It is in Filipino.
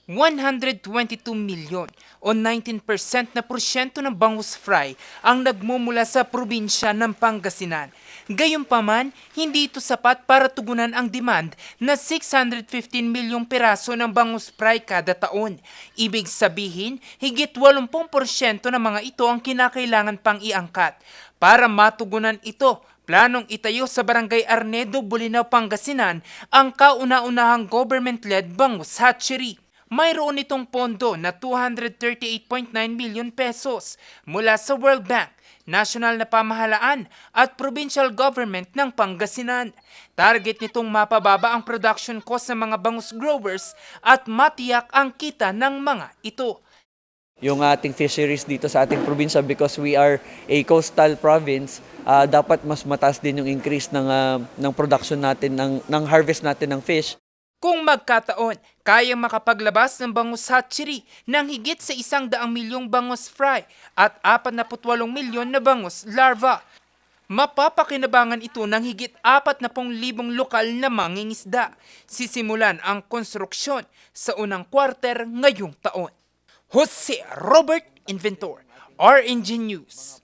122 milyon o 19% na porsyento ng bangus fry ang nagmumula sa probinsya ng Pangasinan. Gayunpaman, hindi ito sapat para tugunan ang demand na 615 milyong piraso ng bangus fry kada taon. Ibig sabihin, higit 80% ng mga ito ang kinakailangan pang iangkat. Para matugunan ito, planong itayo sa Barangay Arnedo, Bolinao, Pangasinan ang kauna-unahang government-led bangus hatchery. Mayroon itong pondo na 238.9 million pesos mula sa World Bank, national na pamahalaan at provincial government ng Pangasinan. Target nitong mapababa ang production cost ng mga bangus growers at matiyak ang kita ng mga ito. Yung ating fisheries dito sa ating probinsya, because we are a coastal province, dapat mas mataas din yung increase ng production natin, ng harvest natin ng fish. Kung magkataon, kayang makapaglabas ng bangus hatchery ng higit sa 100 milyong bangus fry at 48 milyon na bangus larva. Mapapakinabangan ito ng higit 40,000 lokal na mangingisda. Sisimulan ang konstruksyon sa unang quarter ngayong taon. Jose Robert Inventor, RNG News.